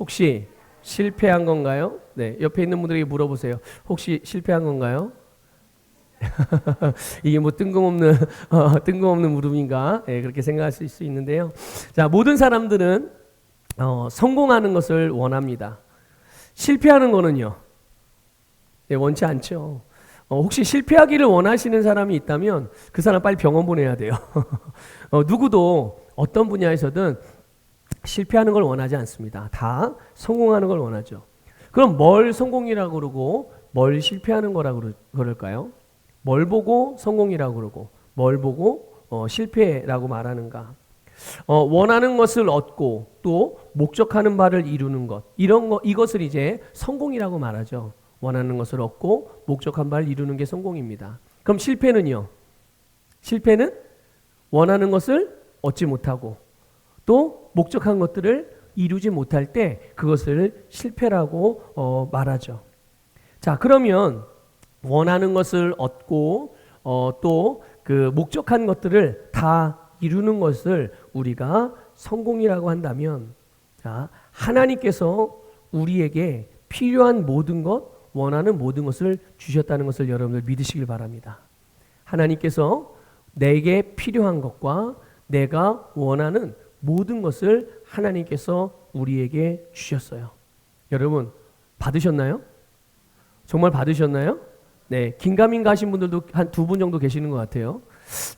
혹시 실패한 건가요? 네, 옆에 있는 분들에게 물어보세요. 혹시 실패한 건가요? 이게 뭐 뜬금없는 뜬금없는 물음인가? 네, 그렇게 생각할 수 있는데요. 자, 모든 사람들은 성공하는 것을 원합니다. 실패하는 거는요, 네, 원치 않죠. 혹시 실패하기를 원하시는 사람이 있다면 그 사람 빨리 병원 보내야 돼요. 누구도 어떤 분야에서든 실패하는 걸 원하지 않습니다. 다 성공하는 걸 원하죠. 그럼 뭘 성공이라고 그러고 뭘 실패하는 거라고 그럴까요? 뭘 보고 성공이라고 그러고 뭘 보고 실패라고 말하는가? 원하는 것을 얻고 또 목적하는 바를 이루는 것, 이것을 이제 성공이라고 말하죠. 원하는 것을 얻고 목적한 바를 이루는 게 성공입니다. 그럼 실패는요? 실패는 원하는 것을 얻지 못하고 또 목적한 것들을 이루지 못할 때 그것을 실패라고 말하죠. 자, 그러면 원하는 것을 얻고 또 그 목적한 것들을 다 이루는 것을 우리가 성공이라고 한다면, 자, 하나님께서 우리에게 필요한 모든 것, 원하는 모든 것을 주셨다는 것을 여러분들 믿으시길 바랍니다. 하나님께서 내게 필요한 것과 내가 원하는 모든 것을 하나님께서 우리에게 주셨어요. 여러분 받으셨나요? 정말 받으셨나요? 네, 긴가민가 하신 분들도 한 두 분 정도 계시는 것 같아요.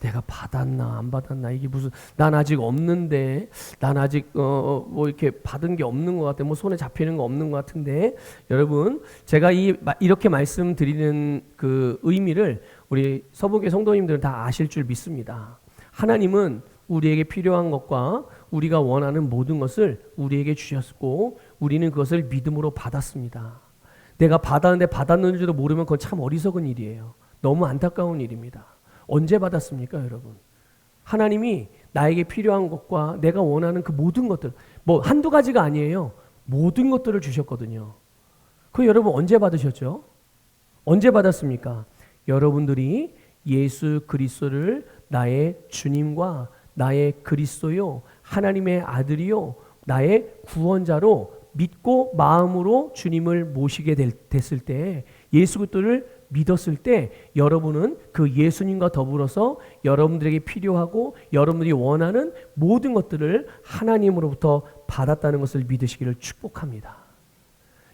내가 받았나 안 받았나, 이게 무슨, 난 아직 없는데, 난 아직 뭐 이렇게 받은 게 없는 것 같아, 뭐 손에 잡히는 거 없는 것 같은데. 여러분, 제가 이렇게 말씀드리는 그 의미를 우리 서부교회 성도님들은 다 아실 줄 믿습니다. 하나님은 우리에게 필요한 것과 우리가 원하는 모든 것을 우리에게 주셨고 우리는 그것을 믿음으로 받았습니다. 내가 받았는데 받았는지도 모르면 그건 참 어리석은 일이에요. 너무 안타까운 일입니다. 언제 받았습니까, 여러분? 하나님이 나에게 필요한 것과 내가 원하는 그 모든 것들, 뭐 한두 가지가 아니에요. 모든 것들을 주셨거든요. 그 여러분 언제 받으셨죠? 언제 받았습니까? 여러분들이 예수 그리스도를 나의 주님과 나의 그리스도요, 하나님의 아들이요, 나의 구원자로 믿고 마음으로 주님을 모시게 됐을 때, 예수 그리스도를 믿었을 때 여러분은 그 예수님과 더불어서 여러분들에게 필요하고 여러분들이 원하는 모든 것들을 하나님으로부터 받았다는 것을 믿으시기를 축복합니다.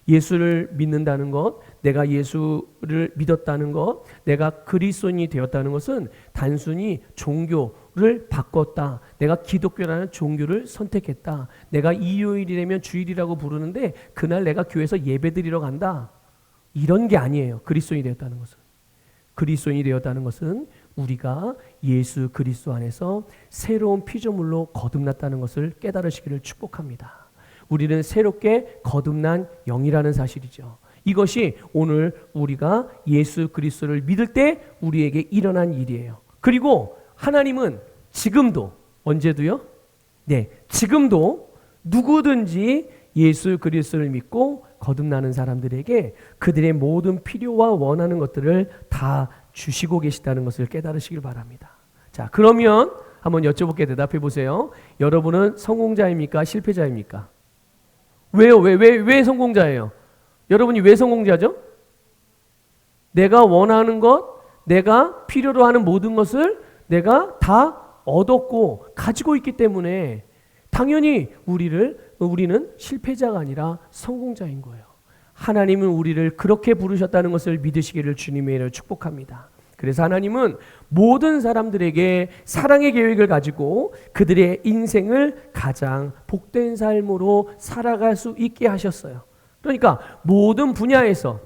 예수를 믿는다는 것, 내가 예수를 믿었다는 것, 내가 그리스도인이 되었다는 것은 단순히 종교를 바꿨다, 내가 기독교라는 종교를 선택했다, 내가 일요일이 되면 주일이라고 부르는데 그날 내가 교회에서 예배드리러 간다, 이런 게 아니에요. 그리스도인이 되었다는 것은, 그리스도인이 되었다는 것은 우리가 예수 그리스도 안에서 새로운 피조물로 거듭났다는 것을 깨달으시기를 축복합니다. 우리는 새롭게 거듭난 영이라는 사실이죠. 이것이 오늘 우리가 예수 그리스도를 믿을 때 우리에게 일어난 일이에요. 그리고 하나님은 지금도, 언제도요? 네, 지금도 누구든지 예수 그리스도를 믿고 거듭나는 사람들에게 그들의 모든 필요와 원하는 것들을 다 주시고 계시다는 것을 깨달으시길 바랍니다. 자, 그러면 한번 여쭤볼게, 대답해 보세요. 여러분은 성공자입니까? 실패자입니까? 왜요? 왜 성공자예요? 여러분이 왜 성공자죠? 내가 원하는 것, 내가 필요로 하는 모든 것을 내가 다 얻었고 가지고 있기 때문에 당연히 우리는 실패자가 아니라 성공자인 거예요. 하나님은 우리를 그렇게 부르셨다는 것을 믿으시기를 주님의 이름으로 축복합니다. 그래서 하나님은 모든 사람들에게 사랑의 계획을 가지고 그들의 인생을 가장 복된 삶으로 살아갈 수 있게 하셨어요. 그러니까 모든 분야에서,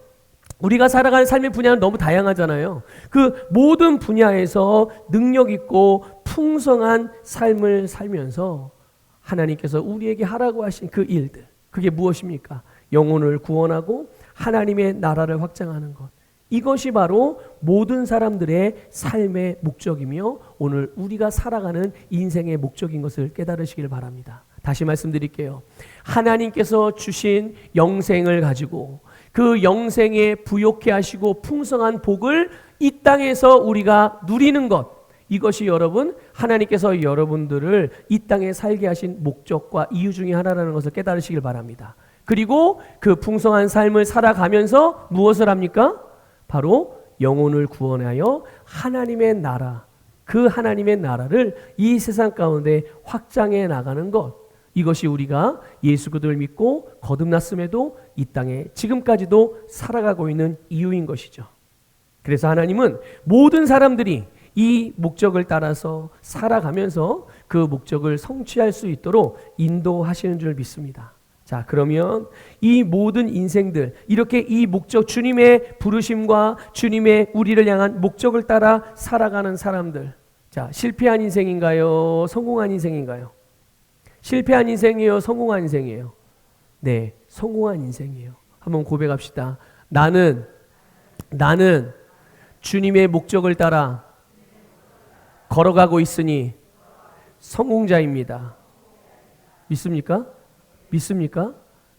우리가 살아가는 삶의 분야는 너무 다양하잖아요. 그 모든 분야에서 능력 있고 풍성한 삶을 살면서 하나님께서 우리에게 하라고 하신 그 일들, 그게 무엇입니까? 영혼을 구원하고 하나님의 나라를 확장하는 것. 이것이 바로 모든 사람들의 삶의 목적이며 오늘 우리가 살아가는 인생의 목적인 것을 깨달으시길 바랍니다. 다시 말씀드릴게요. 하나님께서 주신 영생을 가지고 그 영생에 부욕해 하시고 풍성한 복을 이 땅에서 우리가 누리는 것, 이것이 여러분, 하나님께서 여러분들을 이 땅에 살게 하신 목적과 이유 중에 하나라는 것을 깨달으시길 바랍니다. 그리고 그 풍성한 삶을 살아가면서 무엇을 합니까? 바로 영혼을 구원하여 하나님의 나라, 그 하나님의 나라를 이 세상 가운데 확장해 나가는 것, 이것이 우리가 예수 그리스도를 믿고 거듭났음에도 이 땅에 지금까지도 살아가고 있는 이유인 것이죠. 그래서 하나님은 모든 사람들이 이 목적을 따라서 살아가면서 그 목적을 성취할 수 있도록 인도하시는 줄 믿습니다. 자, 그러면 이 모든 인생들, 이렇게 이 목적, 주님의 부르심과 주님의 우리를 향한 목적을 따라 살아가는 사람들, 자, 실패한 인생인가요? 성공한 인생인가요? 실패한 인생이에요? 성공한 인생이에요? 네, 성공한 인생이에요. 한번 고백합시다. 나는 주님의 목적을 따라 걸어가고 있으니 성공자입니다. 믿습니까? 믿습니까?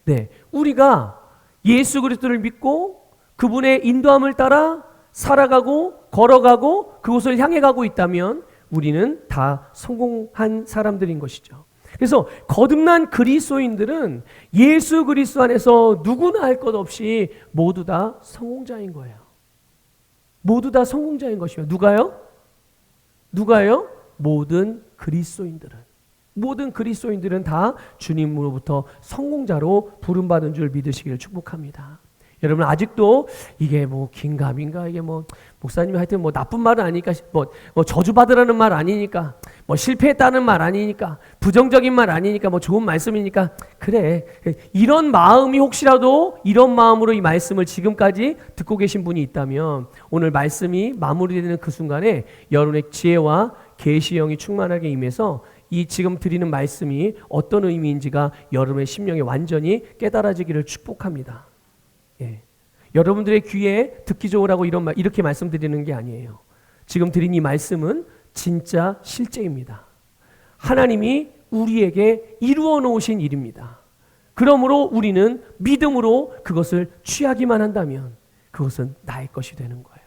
네. 우리가 예수 그리스도를 믿고 그분의 인도함을 따라 살아가고 걸어가고 그곳을 향해 가고 있다면 우리는 다 성공한 사람들인 것이죠. 그래서 거듭난 그리스도인들은 예수 그리스도 안에서 누구나 할 것 없이 모두 다 성공자인 거예요. 모두 다 성공자인 것이요. 누가요? 모든 그리스도인들은 다 주님으로부터 성공자로 부름받은 줄 믿으시기를 축복합니다. 여러분, 아직도 이게 뭐 긴가민가, 이게 뭐 목사님이 하여튼 뭐 나쁜 말은 아니니까, 뭐 저주받으라는 말 아니니까, 뭐 실패했다는 말 아니니까, 부정적인 말 아니니까, 뭐 좋은 말씀이니까, 그래, 이런 마음이, 혹시라도 이런 마음으로 이 말씀을 지금까지 듣고 계신 분이 있다면 오늘 말씀이 마무리되는 그 순간에 여러분의 지혜와 계시형이 충만하게 임해서 이 지금 드리는 말씀이 어떤 의미인지가 여러분의 심령에 완전히 깨달아지기를 축복합니다. 예. 여러분들의 귀에 듣기 좋으라고 이렇게 말씀드리는 게 아니에요. 지금 드린 이 말씀은 진짜 실제입니다. 하나님이 우리에게 이루어 놓으신 일입니다. 그러므로 우리는 믿음으로 그것을 취하기만 한다면 그것은 나의 것이 되는 거예요.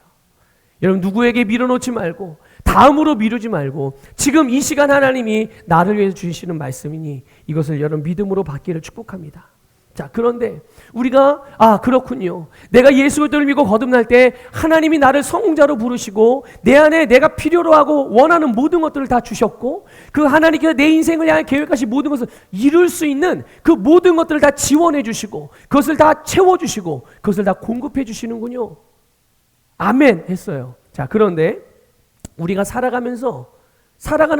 여러분, 누구에게 밀어놓지 말고, 다음으로 미루지 말고, 지금 이 시간 하나님이 나를 위해서 주시는 말씀이니 이것을 여러분 믿음으로 받기를 축복합니다. 자, 그런데 우리가 그렇군요. 내가 예수 그리스도를 믿고 거듭날 때 하나님이 나를 성공자로 부르시고 내 안에 내가 필요로 하고 원하는 모든 것들을 다 주셨고, 그 하나님께서 내 인생을 향해 계획하신 모든 것을 이룰 수 있는 그 모든 것들을 다 지원해 주시고 그것을 다 채워 주시고 그것을 다 공급해 주시는군요. 아멘 했어요. 자, 그런데 우리가 살아가는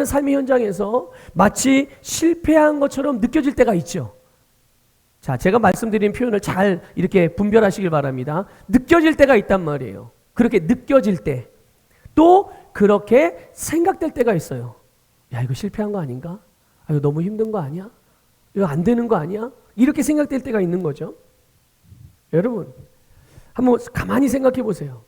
삶의 현장에서 마치 실패한 것처럼 느껴질 때가 있죠. 자, 제가 말씀드린 표현을 잘 이렇게 분별하시길 바랍니다. 느껴질 때가 있단 말이에요. 그렇게 느껴질 때, 또 그렇게 생각될 때가 있어요. 야, 이거 실패한 거 아닌가? 이거 너무 힘든 거 아니야? 이거 안 되는 거 아니야? 이렇게 생각될 때가 있는 거죠. 여러분, 한번 가만히 생각해 보세요.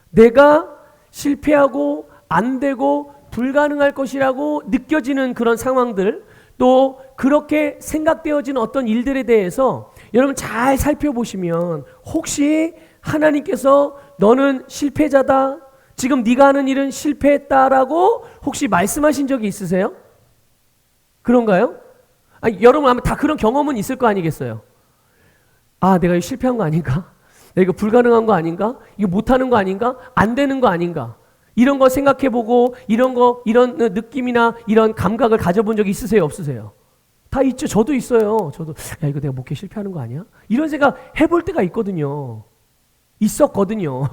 내가 실패하고 안 되고 불가능할 것이라고 느껴지는 그런 상황들, 또 그렇게 생각되어지는 어떤 일들에 대해서 여러분 잘 살펴보시면 혹시 하나님께서 너는 실패자다, 지금 네가 하는 일은 실패했다라고 혹시 말씀하신 적이 있으세요? 그런가요? 여러분 아마 다 그런 경험은 있을 거 아니겠어요? 내가 이거 실패한 거 아닌가? 내가 이거 불가능한 거 아닌가? 이거 못하는 거 아닌가? 안 되는 거 아닌가? 이런 거 생각해보고 이런 느낌이나 이런 감각을 가져본 적이 있으세요? 없으세요? 다 있죠. 저도 있어요. 저도 야, 이거 내가 목회 실패하는 거 아니야? 이런 생각 해볼 때가 있거든요. 있었거든요.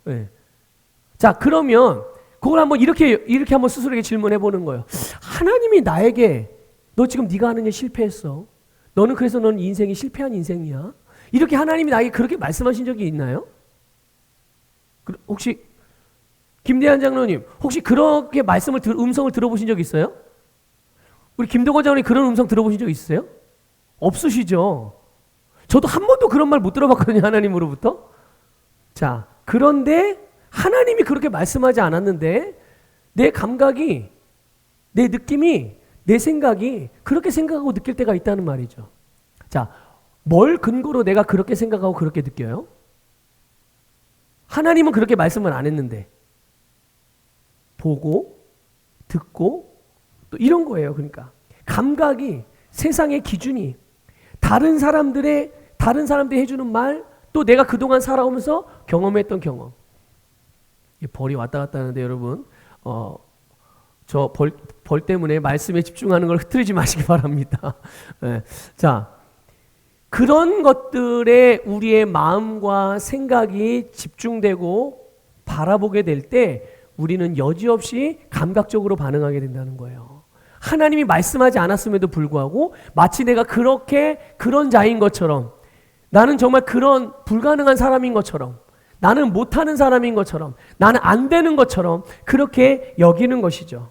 네. 자, 그러면 그걸 한번 이렇게 한번 스스로에게 질문해 보는 거예요. 하나님이 나에게 너 지금 네가 하는 일 실패했어. 너는 그래서 너는 인생이 실패한 인생이야. 이렇게 하나님이 나에게 그렇게 말씀하신 적이 있나요? 혹시 김대한 장로님, 혹시 그렇게 음성을 들어보신 적 있어요? 우리 김동건 장로님 그런 음성 들어보신 적 있으세요? 없으시죠? 저도 한 번도 그런 말 못 들어봤거든요, 하나님으로부터. 자, 그런데 하나님이 그렇게 말씀하지 않았는데 내 감각이, 내 느낌이, 내 생각이 그렇게 생각하고 느낄 때가 있다는 말이죠. 자, 뭘 근거로 내가 그렇게 생각하고 그렇게 느껴요? 하나님은 그렇게 말씀을 안 했는데 보고 듣고 또 이런 거예요. 그러니까 감각이, 세상의 기준이, 다른 사람들의 다른 사람들이 해주는 말, 또 내가 그동안 살아오면서 경험했던 경험. 벌이 왔다 갔다 하는데 여러분, 저 벌 때문에 말씀에 집중하는 걸 흐트리지 마시기 바랍니다. 네. 자, 그런 것들에 우리의 마음과 생각이 집중되고 바라보게 될 때 우리는 여지없이 감각적으로 반응하게 된다는 거예요. 하나님이 말씀하지 않았음에도 불구하고 마치 내가 그런 자인 것처럼, 나는 정말 그런 불가능한 사람인 것처럼, 나는 못하는 사람인 것처럼, 나는 안 되는 것처럼 그렇게 여기는 것이죠.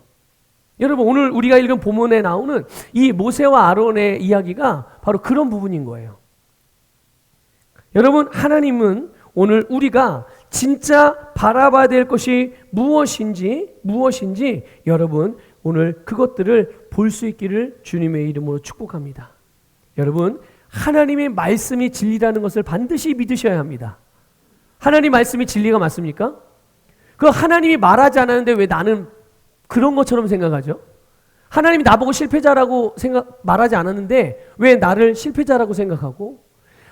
여러분, 오늘 우리가 읽은 본문에 나오는 이 모세와 아론의 이야기가 바로 그런 부분인 거예요. 여러분, 하나님은 오늘 우리가 진짜 바라봐야 될 것이 무엇인지 여러분 오늘 그것들을 볼 수 있기를 주님의 이름으로 축복합니다. 여러분, 하나님의 말씀이 진리라는 것을 반드시 믿으셔야 합니다. 하나님 말씀이 진리가 맞습니까? 그 하나님이 말하지 않았는데 왜 나는 그런 것처럼 생각하죠? 하나님이 나보고 실패자라고 말하지 않았는데 왜 나를 실패자라고 생각하고,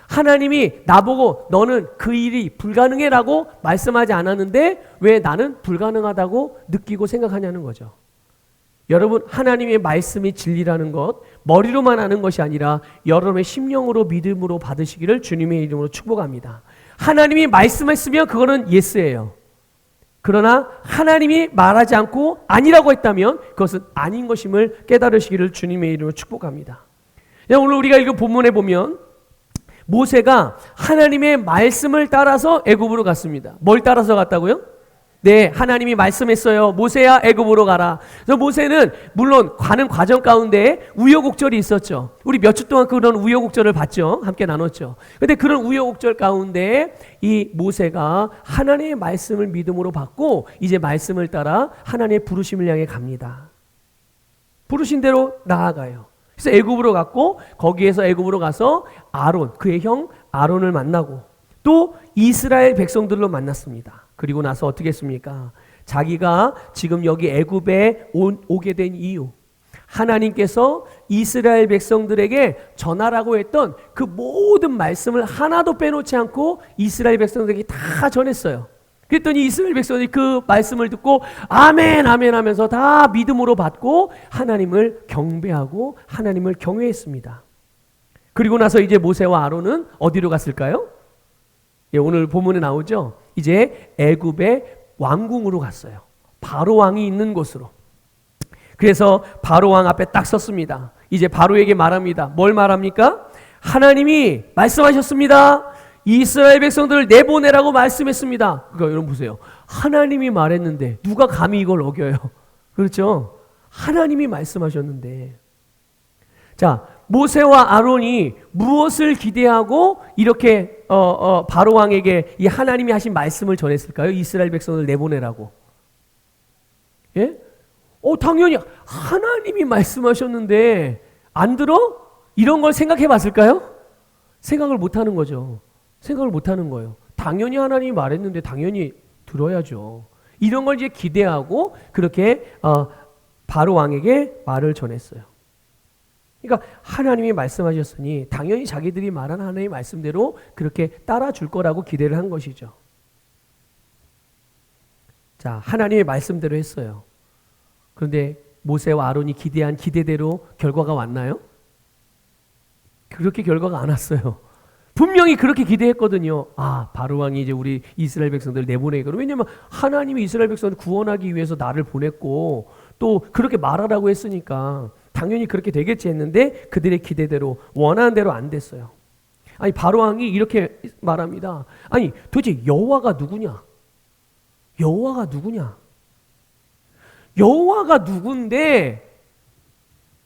하나님이 나보고 너는 그 일이 불가능해라고 말씀하지 않았는데 왜 나는 불가능하다고 느끼고 생각하냐는 거죠. 여러분, 하나님의 말씀이 진리라는 것, 머리로만 아는 것이 아니라 여러분의 심령으로 믿음으로 받으시기를 주님의 이름으로 축복합니다. 하나님이 말씀했으면 그거는 예스예요. 그러나 하나님이 말하지 않고 아니라고 했다면 그것은 아닌 것임을 깨달으시기를 주님의 이름으로 축복합니다. 오늘 우리가 읽은 본문에 보면 모세가 하나님의 말씀을 따라서 애굽으로 갔습니다. 뭘 따라서 갔다고요? 네, 하나님이 말씀했어요. 모세야 애굽으로 가라. 그래서 모세는 물론 가는 과정 가운데 우여곡절이 있었죠. 우리 몇 주 동안 그런 우여곡절을 봤죠. 함께 나눴죠. 그런데 그런 우여곡절 가운데 이 모세가 하나님의 말씀을 믿음으로 받고 이제 말씀을 따라 하나님의 부르심을 향해 갑니다. 부르신 대로 나아가요. 그래서 애굽으로 갔고 거기에서 애굽으로 가서 아론, 그의 형 아론을 만나고 또 이스라엘 백성들로 만났습니다. 그리고 나서 어떻게 했습니까? 자기가 지금 여기 애굽에 오게 된 이유, 하나님께서 이스라엘 백성들에게 전하라고 했던 그 모든 말씀을 하나도 빼놓지 않고 이스라엘 백성들에게 다 전했어요. 그랬더니 이스라엘 백성들이 그 말씀을 듣고 아멘 아멘 하면서 다 믿음으로 받고 하나님을 경배하고 하나님을 경외했습니다. 그리고 나서 이제 모세와 아론은 어디로 갔을까요? 예, 오늘 본문에 나오죠. 이제 애굽의 왕궁으로 갔어요. 바로 왕이 있는 곳으로. 그래서 바로 왕 앞에 딱 섰습니다. 이제 바로에게 말합니다. 뭘 말합니까? 하나님이 말씀하셨습니다. 이스라엘 백성들을 내보내라고 말씀했습니다. 그러니까 여러분 보세요. 하나님이 말했는데 누가 감히 이걸 어겨요? 그렇죠? 하나님이 말씀하셨는데. 자, 모세와 아론이 무엇을 기대하고 이렇게 바로 왕에게 이 하나님이 하신 말씀을 전했을까요? 이스라엘 백성을 내보내라고. 예? 당연히 하나님이 말씀하셨는데 안 들어? 이런 걸 생각해 봤을까요? 생각을 못 하는 거죠. 생각을 못 하는 거예요. 당연히 하나님이 말했는데 당연히 들어야죠. 이런 걸 이제 기대하고 그렇게 바로 왕에게 말을 전했어요. 그러니까 하나님이 말씀하셨으니 당연히 자기들이 말한 하나님의 말씀대로 그렇게 따라줄 거라고 기대를 한 것이죠. 자, 하나님의 말씀대로 했어요. 그런데 모세와 아론이 기대한 기대대로 결과가 왔나요? 그렇게 결과가 안 왔어요. 분명히 그렇게 기대했거든요. 바로 왕이 이제 우리 이스라엘 백성들을 내보내겠구나. 왜냐하면 하나님이 이스라엘 백성을 구원하기 위해서 나를 보냈고 또 그렇게 말하라고 했으니까 당연히 그렇게 되겠지 했는데 그들의 기대대로 원하는 대로 안 됐어요. 아니, 바로 왕이 이렇게 말합니다. 아니, 도대체 여호와가 누구냐? 여호와가 누구냐? 여호와가 누군데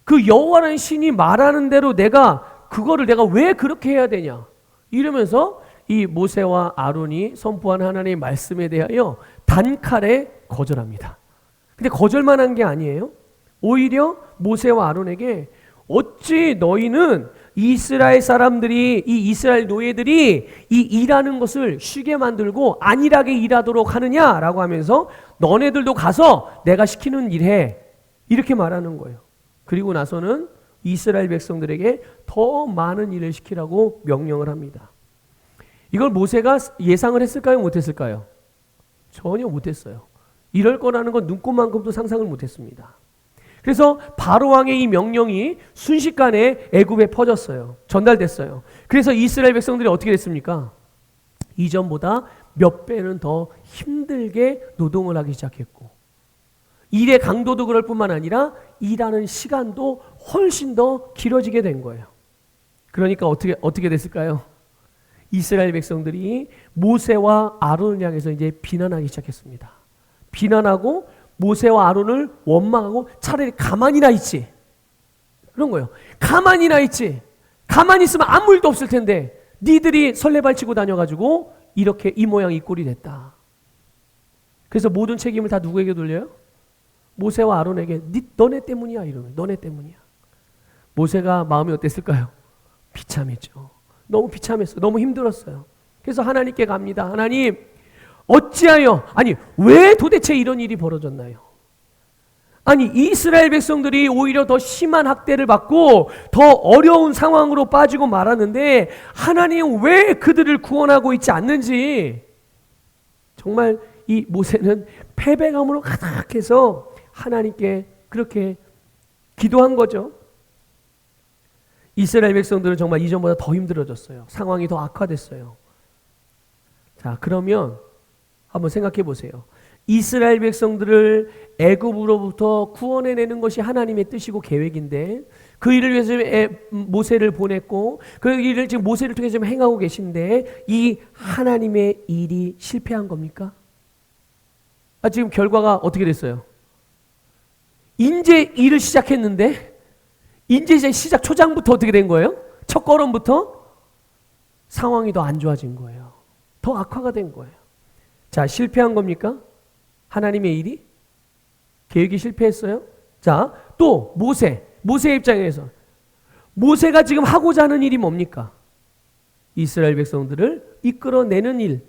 그 여호와라는 신이 말하는 대로 그거를 내가 왜 그렇게 해야 되냐? 이러면서 이 모세와 아론이 선포한 하나님의 말씀에 대하여 단칼에 거절합니다. 근데 거절만 한 게 아니에요. 오히려 모세와 아론에게 어찌 너희는 이스라엘 사람들이, 이 이스라엘 노예들이 이 일하는 것을 쉬게 만들고 안일하게 일하도록 하느냐라고 하면서 너네들도 가서 내가 시키는 일 해. 이렇게 말하는 거예요. 그리고 나서는 이스라엘 백성들에게 더 많은 일을 시키라고 명령을 합니다. 이걸 모세가 예상을 했을까요? 못했을까요? 전혀 못했어요. 이럴 거라는 건 눈꼽만큼도 상상을 못했습니다. 그래서 바로 왕의 이 명령이 순식간에 애굽에 퍼졌어요. 전달됐어요. 그래서 이스라엘 백성들이 어떻게 됐습니까? 이전보다 몇 배는 더 힘들게 노동을 하기 시작했고, 일의 강도도 그럴 뿐만 아니라 일하는 시간도 훨씬 더 길어지게 된 거예요. 그러니까 어떻게 됐을까요? 이스라엘 백성들이 모세와 아론을 향해서 이제 비난하기 시작했습니다. 비난하고 모세와 아론을 원망하고 차라리 가만히나 있지. 그런 거예요. 가만히나 있지. 가만히 있으면 아무 일도 없을 텐데 니들이 설레발치고 다녀가지고 이렇게 이 모양 이 꼴이 됐다. 그래서 모든 책임을 다 누구에게 돌려요? 모세와 아론에게. 너네 때문이야. 이러면 너네 때문이야. 모세가 마음이 어땠을까요? 비참했죠. 너무 비참했어요. 너무 힘들었어요. 그래서 하나님께 갑니다. 하나님, 어찌하여, 아니 왜 도대체 이런 일이 벌어졌나요? 아니 이스라엘 백성들이 오히려 더 심한 학대를 받고 더 어려운 상황으로 빠지고 말았는데 하나님 왜 그들을 구원하고 있지 않는지. 정말 이 모세는 패배감으로 가득해서 하나님께 그렇게 기도한 거죠. 이스라엘 백성들은 정말 이전보다 더 힘들어졌어요. 상황이 더 악화됐어요. 자, 그러면 한번 생각해 보세요. 이스라엘 백성들을 애굽으로부터 구원해내는 것이 하나님의 뜻이고 계획인데 그 일을 위해서 모세를 보냈고 그 일을 지금 모세를 통해서 지금 행하고 계신데 이 하나님의 일이 실패한 겁니까? 지금 결과가 어떻게 됐어요? 이제 일을 시작했는데 이제 시작 초장부터 어떻게 된 거예요? 첫 걸음부터 상황이 더 안 좋아진 거예요. 더 악화가 된 거예요. 자, 실패한 겁니까? 하나님의 일이? 계획이 실패했어요? 자, 또 모세의 입장에서 모세가 지금 하고자 하는 일이 뭡니까? 이스라엘 백성들을 이끌어내는 일,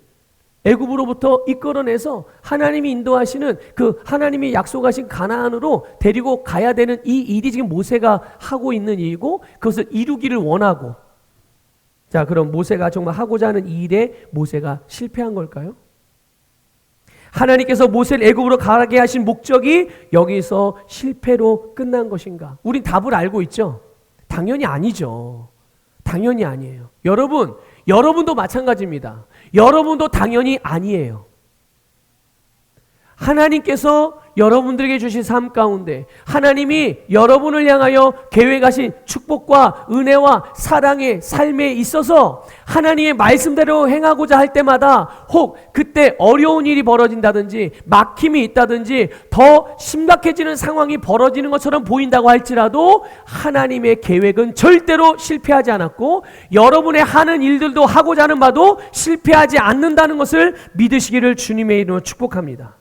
애굽으로부터 이끌어내서 하나님이 인도하시는 그 하나님이 약속하신 가나안으로 데리고 가야 되는 이 일이 지금 모세가 하고 있는 일이고 그것을 이루기를 원하고. 자, 그럼 모세가 정말 하고자 하는 이 일에 모세가 실패한 걸까요? 하나님께서 모세를 애굽으로 가게 하신 목적이 여기서 실패로 끝난 것인가? 우린 답을 알고 있죠? 당연히 아니죠. 당연히 아니에요. 여러분도 마찬가지입니다. 여러분도 당연히 아니에요. 하나님께서 여러분들에게 주신 삶 가운데 하나님이 여러분을 향하여 계획하신 축복과 은혜와 사랑의 삶에 있어서 하나님의 말씀대로 행하고자 할 때마다 혹 그때 어려운 일이 벌어진다든지 막힘이 있다든지 더 심각해지는 상황이 벌어지는 것처럼 보인다고 할지라도 하나님의 계획은 절대로 실패하지 않았고 여러분의 하는 일들도 하고자 하는 바도 실패하지 않는다는 것을 믿으시기를 주님의 이름으로 축복합니다.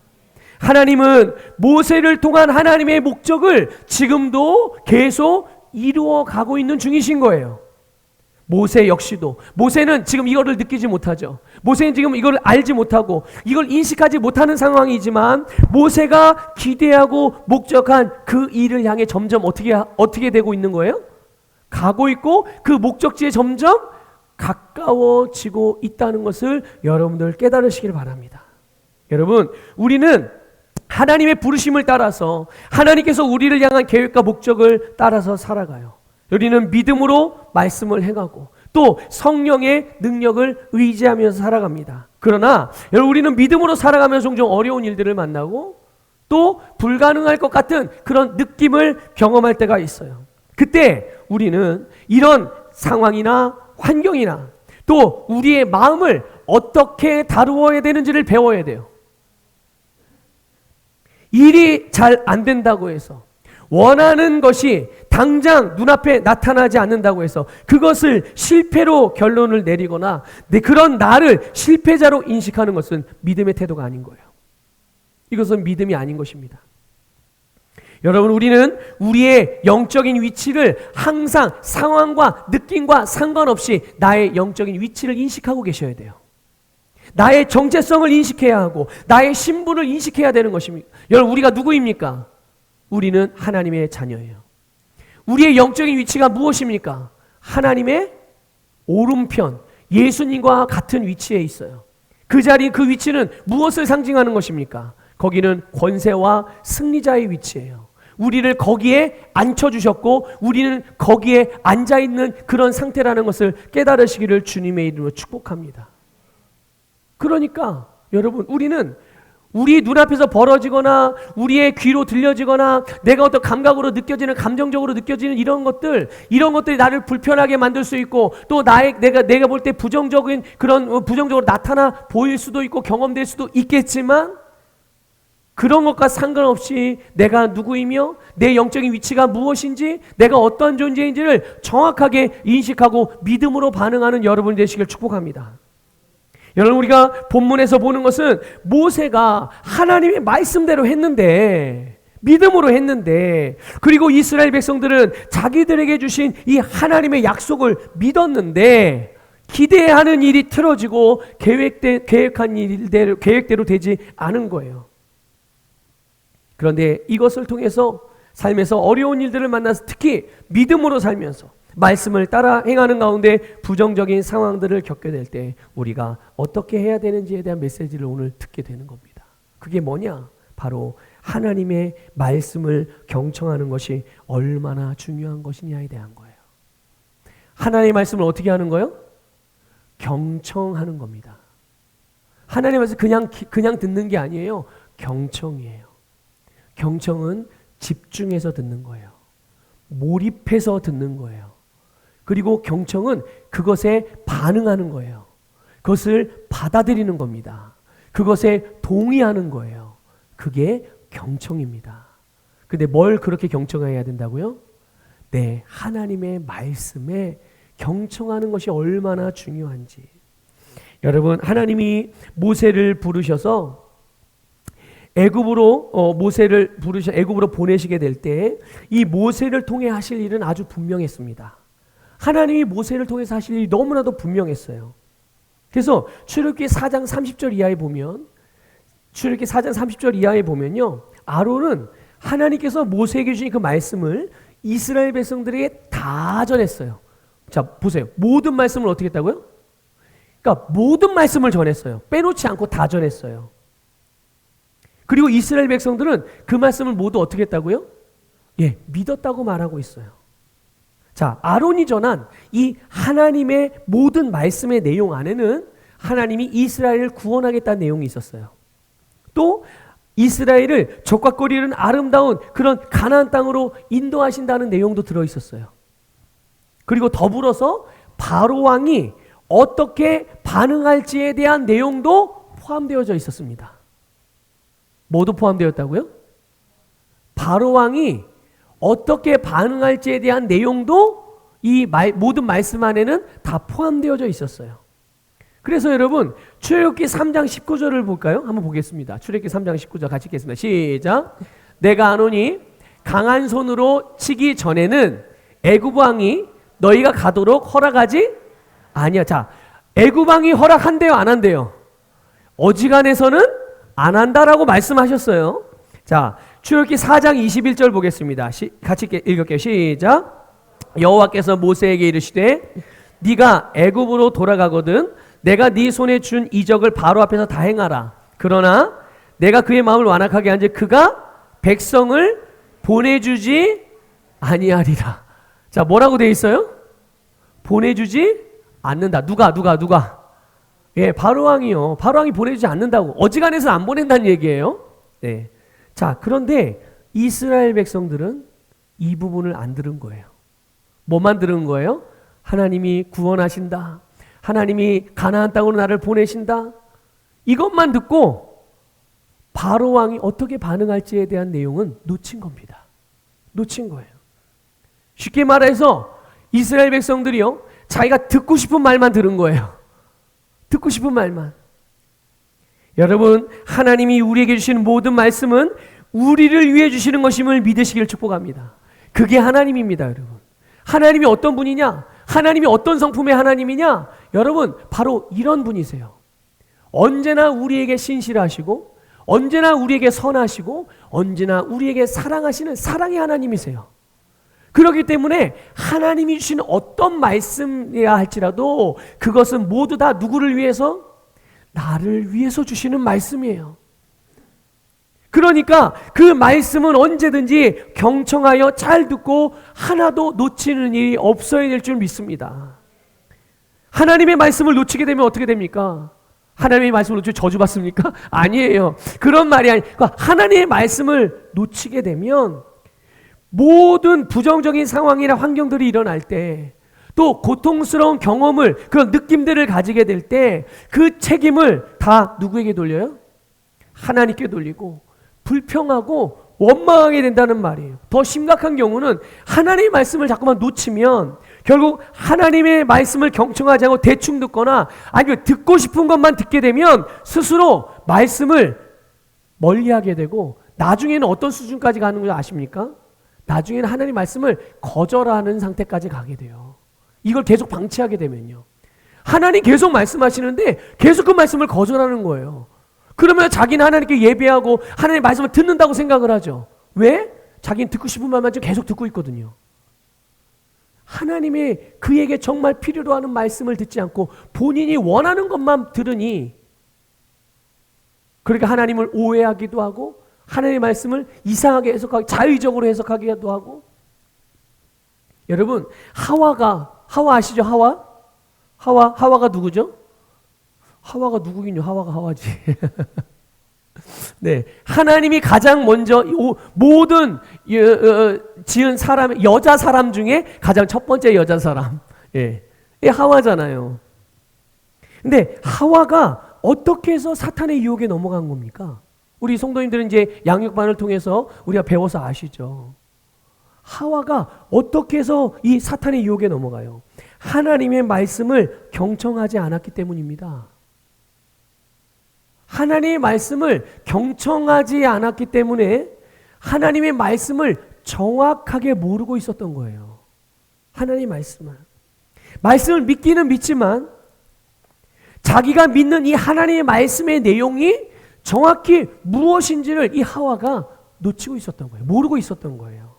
하나님은 모세를 통한 하나님의 목적을 지금도 계속 이루어 가고 있는 중이신 거예요. 모세 역시도 모세는 지금 이거를 느끼지 못하죠. 모세는 지금 이걸 알지 못하고 이걸 인식하지 못하는 상황이지만 모세가 기대하고 목적한 그 일을 향해 점점 어떻게 되고 있는 거예요? 가고 있고 그 목적지에 점점 가까워지고 있다는 것을 여러분들 깨달으시길 바랍니다. 여러분, 우리는 하나님의 부르심을 따라서 하나님께서 우리를 향한 계획과 목적을 따라서 살아가요. 우리는 믿음으로 말씀을 행하고 또 성령의 능력을 의지하면서 살아갑니다. 그러나 여러분, 우리는 믿음으로 살아가면서 종종 어려운 일들을 만나고 또 불가능할 것 같은 그런 느낌을 경험할 때가 있어요. 그때 우리는 이런 상황이나 환경이나 또 우리의 마음을 어떻게 다루어야 되는지를 배워야 돼요. 일이 잘 안 된다고 해서 원하는 것이 당장 눈앞에 나타나지 않는다고 해서 그것을 실패로 결론을 내리거나 그런 나를 실패자로 인식하는 것은 믿음의 태도가 아닌 거예요. 이것은 믿음이 아닌 것입니다. 여러분, 우리는 우리의 영적인 위치를 항상 상황과 느낌과 상관없이 나의 영적인 위치를 인식하고 계셔야 돼요. 나의 정체성을 인식해야 하고 나의 신분을 인식해야 되는 것입니다. 여러분, 우리가 누구입니까? 우리는 하나님의 자녀예요. 우리의 영적인 위치가 무엇입니까? 하나님의 오른편, 예수님과 같은 위치에 있어요. 그 자리, 그 위치는 무엇을 상징하는 것입니까? 거기는 권세와 승리자의 위치예요. 우리를 거기에 앉혀주셨고 우리는 거기에 앉아있는 그런 상태라는 것을 깨달으시기를 주님의 이름으로 축복합니다. 그러니까 여러분, 우리는 우리 눈앞에서 벌어지거나 우리의 귀로 들려지거나 내가 어떤 감각으로 느껴지는, 감정적으로 느껴지는 이런 것들이 나를 불편하게 만들 수 있고, 또 내가 볼 때 부정적인 그런 부정적으로 나타나 보일 수도 있고 경험될 수도 있겠지만, 그런 것과 상관없이 내가 누구이며 내 영적인 위치가 무엇인지, 내가 어떤 존재인지를 정확하게 인식하고 믿음으로 반응하는 여러분이 되시길 축복합니다. 여러분, 우리가 본문에서 보는 것은 모세가 하나님의 말씀대로 했는데, 믿음으로 했는데, 그리고 이스라엘 백성들은 자기들에게 주신 이 하나님의 약속을 믿었는데 기대하는 일이 틀어지고 계획한 일대로, 계획대로 되지 않은 거예요. 그런데 이것을 통해서 삶에서 어려운 일들을 만나서, 특히 믿음으로 살면서 말씀을 따라 행하는 가운데 부정적인 상황들을 겪게 될 때 우리가 어떻게 해야 되는지에 대한 메시지를 오늘 듣게 되는 겁니다. 그게 뭐냐? 바로 하나님의 말씀을 경청하는 것이 얼마나 중요한 것이냐에 대한 거예요. 하나님의 말씀을 어떻게 하는 거예요? 경청하는 겁니다. 하나님의 말씀 그냥 듣는 게 아니에요. 경청이에요. 경청은 집중해서 듣는 거예요. 몰입해서 듣는 거예요. 그리고 경청은 그것에 반응하는 거예요. 그것을 받아들이는 겁니다. 그것에 동의하는 거예요. 그게 경청입니다. 근데 뭘 그렇게 경청해야 된다고요? 네, 하나님의 말씀에 경청하는 것이 얼마나 중요한지. 여러분, 하나님이 모세를 부르셔서 애굽으로 보내시게 될 때 이 모세를 통해 하실 일은 아주 분명했습니다. 하나님이 모세를 통해서 하실 일이 너무나도 분명했어요. 그래서 출애굽기 4장 30절 이하에 보면요, 아론은 하나님께서 모세에게 주신 그 말씀을 이스라엘 백성들에게 다 전했어요. 자, 보세요. 모든 말씀을 어떻게 했다고요? 그러니까 모든 말씀을 전했어요. 빼놓지 않고 다 전했어요. 그리고 이스라엘 백성들은 그 말씀을 모두 어떻게 했다고요? 예, 믿었다고 말하고 있어요. 자, 아론이 전한 이 하나님의 모든 말씀의 내용 안에는 하나님이 이스라엘을 구원하겠다는 내용이 있었어요. 또 이스라엘을 적과 꼴이 이른 아름다운 그런 가나안 땅으로 인도하신다는 내용도 들어있었어요. 그리고 더불어서 바로 왕이 어떻게 반응할지에 대한 내용도 포함되어져 있었습니다. 모두 포함되었다고요? 바로 왕이 어떻게 반응할지에 대한 내용도 이 모든 말씀 안에는 다 포함되어져 있었어요. 그래서 여러분, 출애굽기 3장 19절을 볼까요? 한번 보겠습니다. 출애굽기 3장 19절 같이 읽겠습니다. 시작. 내가 아노니 강한 손으로 치기 전에는 애굽 왕이 너희가 가도록 허락하지 아니야. 자, 애굽 왕이 허락한대요, 안 한대요? 어지간해서는 안 한다라고 말씀하셨어요. 자, 출애굽기 4장 21절 보겠습니다. 같이 읽을게요. 시작. 여호와께서 모세에게 이르시되 네가 애굽으로 돌아가거든 내가 네 손에 준 이적을 바로 앞에서 다 행하라. 그러나 내가 그의 마음을 완악하게 한즉 그가 백성을 보내주지 아니하리라. 자, 뭐라고 되어 있어요? 보내주지 않는다. 누가? 예, 바로 왕이요. 바로 왕이 보내주지 않는다고. 어지간해서 안 보낸다는 얘기예요. 네. 자, 그런데 이스라엘 백성들은 이 부분을 안 들은 거예요. 뭐만 들은 거예요? 하나님이 구원하신다. 하나님이 가나안 땅으로 나를 보내신다. 이것만 듣고 바로 왕이 어떻게 반응할지에 대한 내용은 놓친 겁니다. 놓친 거예요. 쉽게 말해서 이스라엘 백성들이요, 자기가 듣고 싶은 말만 들은 거예요. 듣고 싶은 말만. 여러분, 하나님이 우리에게 주시는 모든 말씀은 우리를 위해 주시는 것임을 믿으시길 축복합니다. 그게 하나님입니다, 여러분. 하나님이 어떤 분이냐? 하나님이 어떤 성품의 하나님이냐? 여러분, 바로 이런 분이세요. 언제나 우리에게 신실하시고, 언제나 우리에게 선하시고, 언제나 우리에게 사랑하시는 사랑의 하나님이세요. 그렇기 때문에 하나님이 주시는 어떤 말씀이라 할지라도 그것은 모두 다 누구를 위해서? 나를 위해서 주시는 말씀이에요. 그러니까 그 말씀은 언제든지 경청하여 잘 듣고 하나도 놓치는 일이 없어야 될 줄 믿습니다. 하나님의 말씀을 놓치게 되면 어떻게 됩니까? 하나님의 말씀을 놓치고 저주받습니까? 아니에요. 그런 말이 아니고 하나님의 말씀을 놓치게 되면 모든 부정적인 상황이나 환경들이 일어날 때, 또 고통스러운 경험을, 그런 느낌들을 가지게 될 때 그 책임을 다 누구에게 돌려요? 하나님께 돌리고 불평하고 원망하게 된다는 말이에요. 더 심각한 경우는 하나님의 말씀을 자꾸만 놓치면 결국 하나님의 말씀을 경청하지 않고 대충 듣거나 아니면 듣고 싶은 것만 듣게 되면 스스로 말씀을 멀리하게 되고 나중에는 어떤 수준까지 가는 걸 아십니까? 나중에는 하나님 말씀을 거절하는 상태까지 가게 돼요. 이걸 계속 방치하게 되면요. 하나님 계속 말씀하시는데 계속 그 말씀을 거절하는 거예요. 그러면 자기는 하나님께 예배하고 하나님의 말씀을 듣는다고 생각을 하죠. 왜? 자기는 듣고 싶은 말만 지금 계속 듣고 있거든요. 하나님의 그에게 정말 필요로 하는 말씀을 듣지 않고 본인이 원하는 것만 들으니 그러니까 하나님을 오해하기도 하고 하나님의 말씀을 이상하게 해석하고 자의적으로 해석하기도 하고. 여러분, 하와 아시죠? 하와가 누구죠? 하와가 누구긴요? 하와가 하와지. 네, 하나님이 가장 먼저 모든 지은 사람, 여자 사람 중에 가장 첫 번째 여자 사람, 하와잖아요. 근데 하와가 어떻게 해서 사탄의 유혹에 넘어간 겁니까? 우리 성도님들은 이제 양육반을 통해서 우리가 배워서 아시죠. 하와가 어떻게 해서 이 사탄의 유혹에 넘어가요? 하나님의 말씀을 경청하지 않았기 때문입니다. 하나님의 말씀을 경청하지 않았기 때문에 하나님의 말씀을 정확하게 모르고 있었던 거예요. 하나님의 말씀을 믿기는 믿지만 자기가 믿는 이 하나님의 말씀의 내용이 정확히 무엇인지를 이 하와가 놓치고 있었던 거예요. 모르고 있었던 거예요.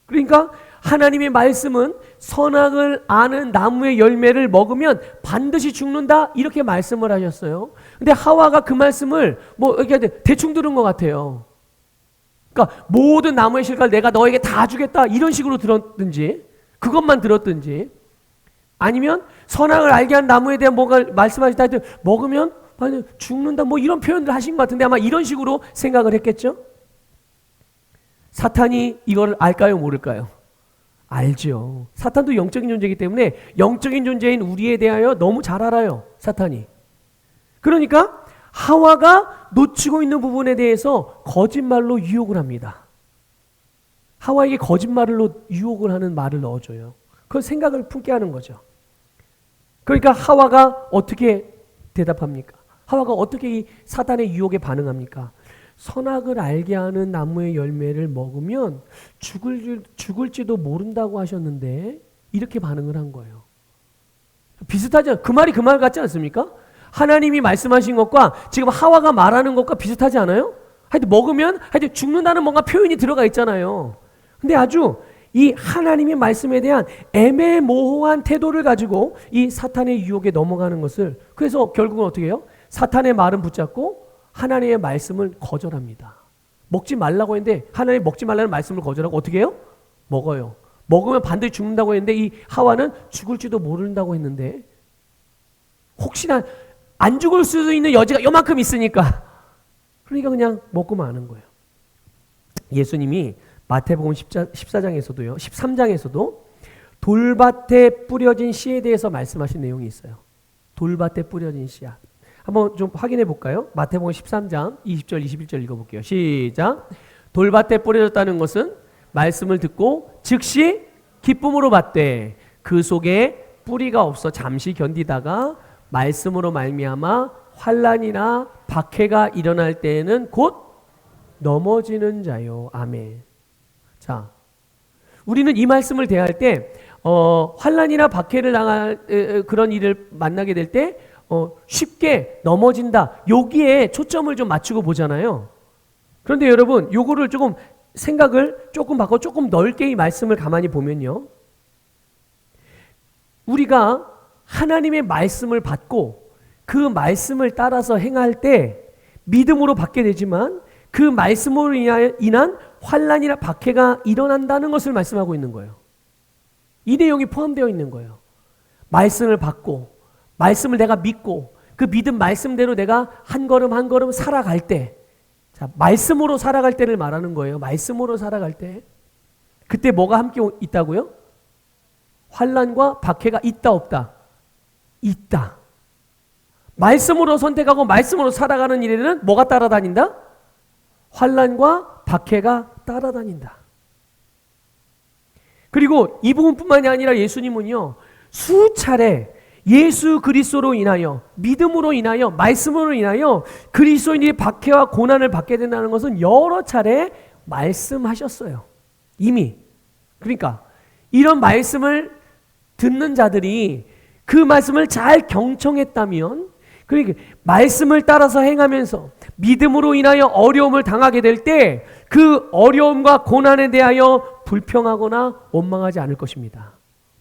그러니까 하나님의 말씀은 선악을 아는 나무의 열매를 먹으면 반드시 죽는다 이렇게 말씀을 하셨어요. 근데 하와가 그 말씀을 이렇게 대충 들은 것 같아요. 그러니까 모든 나무의 실과를 내가 너에게 다 주겠다 이런 식으로 들었든지 그것만 들었든지 아니면 선악을 알게 한 나무에 대한 뭔가 말씀하시다 할 때 먹으면 죽는다 이런 표현들 하신 것 같은데 아마 이런 식으로 생각을 했겠죠? 사탄이 이걸 알까요? 모를까요? 알죠. 사탄도 영적인 존재이기 때문에 영적인 존재인 우리에 대하여 너무 잘 알아요. 사탄이. 그러니까 하와가 놓치고 있는 부분에 대해서 거짓말로 유혹을 합니다. 하와에게 거짓말로 유혹을 하는 말을 넣어줘요. 그 생각을 품게 하는 거죠. 그러니까 하와가 어떻게 대답합니까? 하와가 어떻게 이 사탄의 유혹에 반응합니까? 선악을 알게 하는 나무의 열매를 먹으면 죽을지도 모른다고 하셨는데 이렇게 반응을 한 거예요. 비슷하죠? 그 말이 그 말 같지 않습니까? 하나님이 말씀하신 것과 지금 하와가 말하는 것과 비슷하지 않아요? 하여튼 먹으면 하여튼 죽는다는 뭔가 표현이 들어가 있잖아요. 근데 아주 이 하나님의 말씀에 대한 애매모호한 태도를 가지고 이 사탄의 유혹에 넘어가는 것을, 그래서 결국은 어떻게 해요? 사탄의 말은 붙잡고 하나님의 말씀을 거절합니다. 먹지 말라고 했는데 하나님 먹지 말라는 말씀을 거절하고 어떻게 해요? 먹어요. 먹으면 반드시 죽는다고 했는데 이 하와는 죽을지도 모른다고 했는데 혹시나 안 죽을 수도 있는 여지가 요만큼 있으니까 그러니까 그냥 먹고 마는 거예요. 예수님이 마태복음 14장에서도요, 13장에서도 돌밭에 뿌려진 씨에 대해서 말씀하신 내용이 있어요. 돌밭에 뿌려진 씨앗. 한번 좀 확인해 볼까요? 마태복음 13장 20절 21절 읽어볼게요. 시작. 돌밭에 뿌려졌다는 것은 말씀을 듣고 즉시 기쁨으로 받되 그 속에 뿌리가 없어 잠시 견디다가 말씀으로 말미암아 환난이나 박해가 일어날 때에는 곧 넘어지는 자요. 아멘. 자, 우리는 이 말씀을 대할 때 환난이나 박해를 당할 그런 일을 만나게 될 때 쉽게 넘어진다. 여기에 초점을 좀 맞추고 보잖아요. 그런데 여러분, 요거를 조금 생각을 조금 바꿔 조금 넓게 이 말씀을 가만히 보면요. 우리가 하나님의 말씀을 받고 그 말씀을 따라서 행할 때 믿음으로 받게 되지만 그 말씀으로 인한 환난이나 박해가 일어난다는 것을 말씀하고 있는 거예요. 이 내용이 포함되어 있는 거예요. 말씀을 받고 말씀을 내가 믿고 그 믿음 말씀대로 내가 한 걸음 한 걸음 살아갈 때, 자, 말씀으로 살아갈 때를 말하는 거예요. 말씀으로 살아갈 때 그때 뭐가 함께 있다고요? 환난과 박해가 있다 없다? 있다. 말씀으로 선택하고 말씀으로 살아가는 일에는 뭐가 따라다닌다? 환난과 박해가 따라다닌다. 그리고 이 부분뿐만이 아니라 예수님은요, 수차례 예수 그리스도로 인하여, 믿음으로 인하여, 말씀으로 인하여 그리스도인이 박해와 고난을 받게 된다는 것은 여러 차례 말씀하셨어요. 이미. 그러니까 이런 말씀을 듣는 자들이 그 말씀을 잘 경청했다면, 그러니까 말씀을 따라서 행하면서 믿음으로 인하여 어려움을 당하게 될 때 그 어려움과 고난에 대하여 불평하거나 원망하지 않을 것입니다.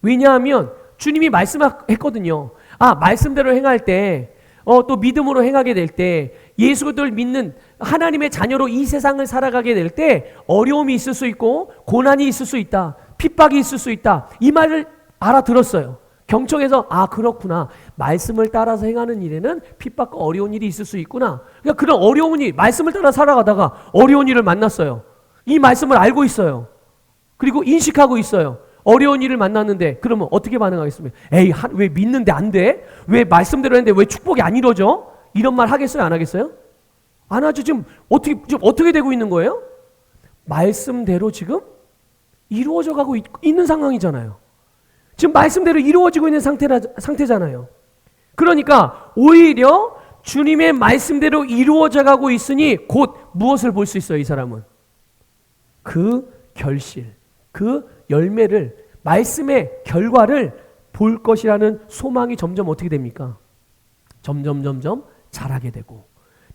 왜냐하면 주님이 말씀했거든요. 아, 말씀대로 행할 때, 또 믿음으로 행하게 될 때, 예수 그리스도를 믿는 하나님의 자녀로 이 세상을 살아가게 될 때 어려움이 있을 수 있고 고난이 있을 수 있다. 핍박이 있을 수 있다. 이 말을 알아들었어요. 경청해서 아, 그렇구나. 말씀을 따라서 행하는 일에는 핍박과 어려운 일이 있을 수 있구나. 그러니까 그런 어려운 일, 말씀을 따라 살아가다가 어려운 일을 만났어요. 이 말씀을 알고 있어요. 그리고 인식하고 있어요. 어려운 일을 만났는데 그러면 어떻게 반응하겠습니까? 에이, 왜 믿는데 안 돼? 왜 말씀대로 했는데 왜 축복이 안 이루어져? 이런 말 하겠어요? 안 하겠어요? 안 하죠. 지금 어떻게 되고 있는 거예요? 말씀대로 지금 이루어져 가고 있는 상황이잖아요. 지금 말씀대로 이루어지고 있는 상태잖아요. 그러니까 오히려 주님의 말씀대로 이루어져 가고 있으니 곧 무엇을 볼 수 있어요, 이 사람은? 그 결실, 그 열매를, 말씀의 결과를 볼 것이라는 소망이 점점 어떻게 됩니까? 점점 자라게 되고,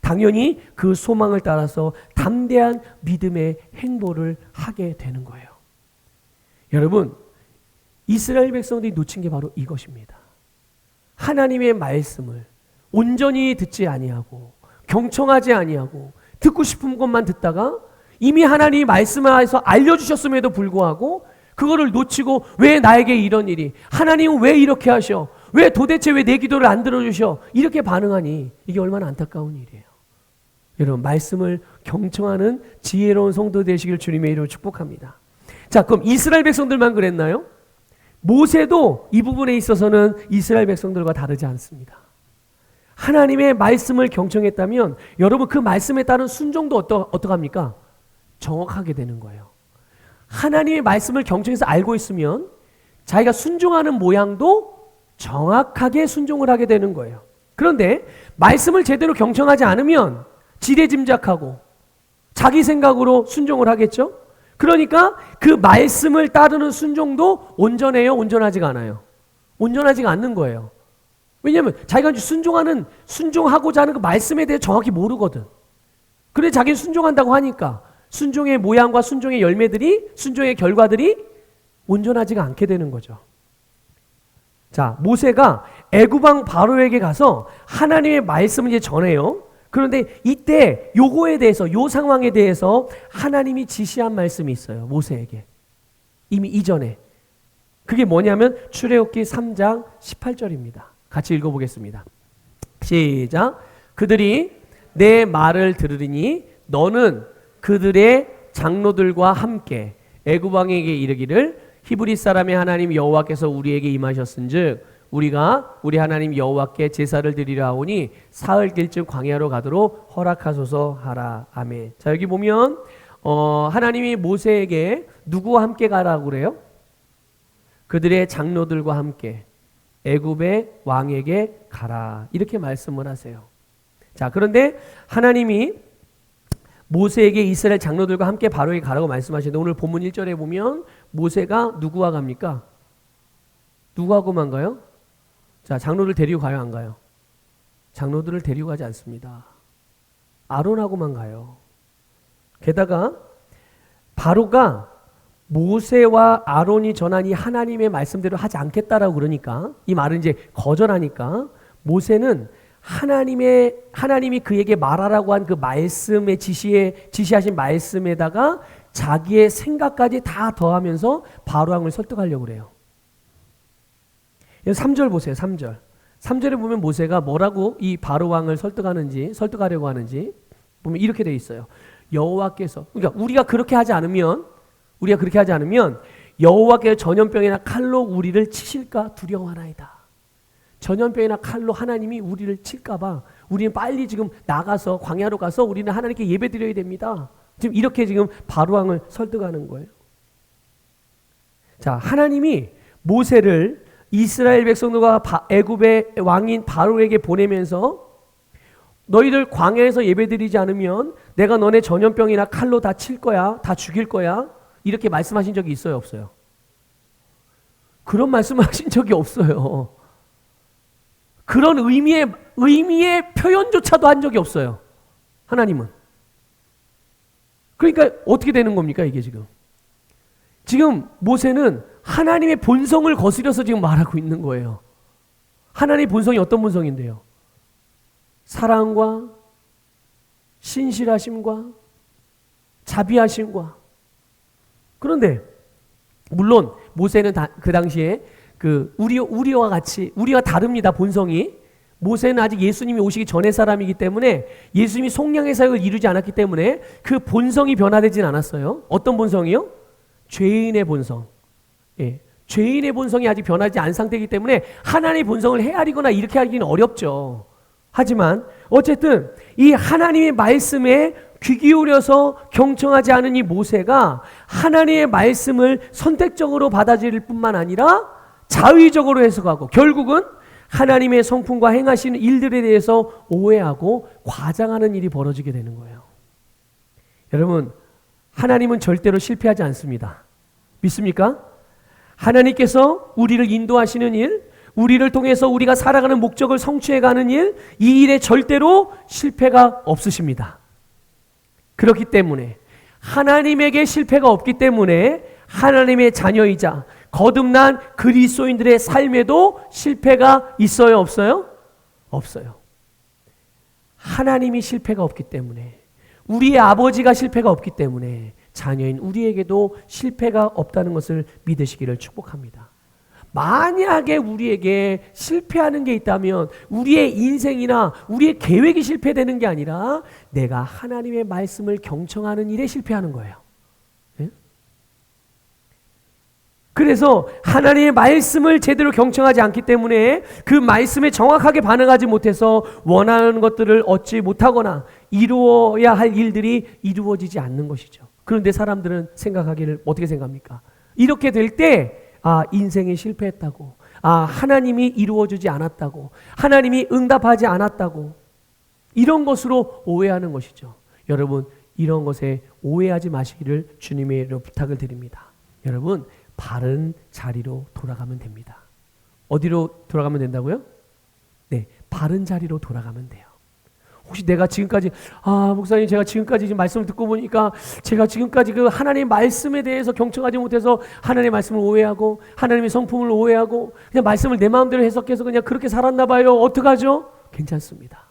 당연히 그 소망을 따라서 담대한 믿음의 행보를 하게 되는 거예요. 여러분, 이스라엘 백성들이 놓친 게 바로 이것입니다. 하나님의 말씀을 온전히 듣지 아니하고 경청하지 아니하고 듣고 싶은 것만 듣다가 이미 하나님이 말씀하셔서 알려주셨음에도 불구하고 그거를 놓치고 왜 나에게 이런 일이, 하나님은 왜 이렇게 하셔, 왜 도대체 왜 내 기도를 안 들어주셔, 이렇게 반응하니 이게 얼마나 안타까운 일이에요. 여러분, 말씀을 경청하는 지혜로운 성도 되시길 주님의 이름으로 축복합니다. 자, 그럼 이스라엘 백성들만 그랬나요? 모세도 이 부분에 있어서는 이스라엘 백성들과 다르지 않습니다. 하나님의 말씀을 경청했다면 여러분 그 말씀에 따른 순종도 어떡합니까? 정확하게 되는 거예요. 하나님의 말씀을 경청해서 알고 있으면 자기가 순종하는 모양도 정확하게 순종을 하게 되는 거예요. 그런데 말씀을 제대로 경청하지 않으면 지레짐작하고 자기 생각으로 순종을 하겠죠? 그러니까 그 말씀을 따르는 순종도 온전해요? 온전하지가 않아요? 온전하지가 않는 거예요. 왜냐하면 자기가 순종하고자 하는 그 말씀에 대해 정확히 모르거든. 그래 자기는 순종한다고 하니까 순종의 모양과 순종의 열매들이, 순종의 결과들이 온전하지가 않게 되는 거죠. 자, 모세가 애굽왕 바로에게 가서 하나님의 말씀을 이제 전해요. 그런데 이때 요거에 대해서, 요 상황에 대해서 하나님이 지시한 말씀이 있어요. 모세에게. 이미 이전에. 그게 뭐냐면 출애굽기 3장 18절입니다. 같이 읽어보겠습니다. 시작. 그들이 내 말을 들으리니 너는 그들의 장로들과 함께 애굽 왕에게 이르기를 히브리 사람의 하나님 여호와께서 우리에게 임하셨은즉 우리가 우리 하나님 여호와께 제사를 드리려 하오니 사흘 길쯤 광야로 가도록 허락하소서 하라. 아멘. 자, 여기 보면 하나님이 모세에게 누구와 함께 가라고 그래요? 그들의 장로들과 함께 애굽의 왕에게 가라. 이렇게 말씀을 하세요. 자, 그런데 하나님이 모세에게 이스라엘 장로들과 함께 바로에게 가라고 말씀하시는데 오늘 본문 1절에 보면 모세가 누구와 갑니까? 누구하고만 가요? 자, 장로들 데리고 가요, 안 가요? 장로들을 데리고 가지 않습니다. 아론하고만 가요. 게다가 바로가 모세와 아론이 전한 이 하나님의 말씀대로 하지 않겠다라고 그러니까, 이 말은 이제 거절하니까 모세는 하나님이 그에게 말하라고 한 그 말씀의 지시하신 말씀에다가 자기의 생각까지 다 더하면서 바로 왕을 설득하려고 그래요. 3절 보세요. 3절에 보면 모세가 뭐라고 이 바로 왕을 설득하려고 하는지 보면 이렇게 되어 있어요. 여호와께서, 그러니까 우리가 그렇게 하지 않으면 여호와께서 전염병이나 칼로 우리를 치실까 두려워하나이다. 전염병이나 칼로 하나님이 우리를 칠까봐 우리는 빨리 지금 나가서 광야로 가서 우리는 하나님께 예배드려야 됩니다. 지금 이렇게 지금 바로 왕을 설득하는 거예요. 자, 하나님이 모세를 이스라엘 백성들과 애굽의 왕인 바로에게 보내면서 너희들 광야에서 예배드리지 않으면 내가 너네 전염병이나 칼로 다 칠 거야, 다 죽일 거야, 이렇게 말씀하신 적이 있어요, 없어요? 그런 말씀하신 적이 없어요. 그런 의미의 표현조차도 한 적이 없어요, 하나님은. 그러니까 어떻게 되는 겁니까, 이게 지금? 지금 모세는 하나님의 본성을 거스려서 지금 말하고 있는 거예요. 하나님의 본성이 어떤 본성인데요? 사랑과 신실하심과 자비하심과. 그런데 물론 모세는 그 당시에 우리와 다릅니다, 본성이. 모세는 아직 예수님이 오시기 전의 사람이기 때문에 예수님이 속량의 사역을 이루지 않았기 때문에 그 본성이 변화되진 않았어요. 어떤 본성이요? 죄인의 본성. 예. 죄인의 본성이 아직 변하지 않은 상태이기 때문에 하나님의 본성을 헤아리거나 이렇게 하기는 어렵죠. 하지만 어쨌든 이 하나님의 말씀에 귀 기울여서 경청하지 않은 이 모세가 하나님의 말씀을 선택적으로 받아들일 뿐만 아니라 자의적으로 해석하고 결국은 하나님의 성품과 행하시는 일들에 대해서 오해하고 과장하는 일이 벌어지게 되는 거예요. 여러분, 하나님은 절대로 실패하지 않습니다. 믿습니까? 하나님께서 우리를 인도하시는 일, 우리를 통해서 우리가 살아가는 목적을 성취해가는 일, 이 일에 절대로 실패가 없으십니다. 그렇기 때문에 하나님에게 실패가 없기 때문에 하나님의 자녀이자 거듭난 그리스도인들의 삶에도 실패가 있어요, 없어요? 없어요. 하나님이 실패가 없기 때문에, 우리의 아버지가 실패가 없기 때문에 자녀인 우리에게도 실패가 없다는 것을 믿으시기를 축복합니다. 만약에 우리에게 실패하는 게 있다면 우리의 인생이나 우리의 계획이 실패되는 게 아니라 내가 하나님의 말씀을 경청하는 일에 실패하는 거예요. 네? 그래서 하나님의 말씀을 제대로 경청하지 않기 때문에 그 말씀에 정확하게 반응하지 못해서 원하는 것들을 얻지 못하거나 이루어야 할 일들이 이루어지지 않는 것이죠. 그런데 사람들은 생각하기를 어떻게 생각합니까? 이렇게 될 때 인생에 실패했다고, 하나님이 이루어주지 않았다고, 하나님이 응답하지 않았다고, 이런 것으로 오해하는 것이죠. 여러분, 이런 것에 오해하지 마시기를 주님의 이름으로 부탁을 드립니다. 여러분, 바른 자리로 돌아가면 됩니다. 어디로 돌아가면 된다고요? 네, 바른 자리로 돌아가면 돼요. 혹시 내가 지금까지 목사님, 제가 지금까지 지금 말씀을 듣고 보니까 제가 지금까지 그 하나님의 말씀에 대해서 경청하지 못해서 하나님의 말씀을 오해하고 하나님의 성품을 오해하고 그냥 말씀을 내 마음대로 해석해서 그냥 그렇게 살았나 봐요. 어떡하죠? 괜찮습니다.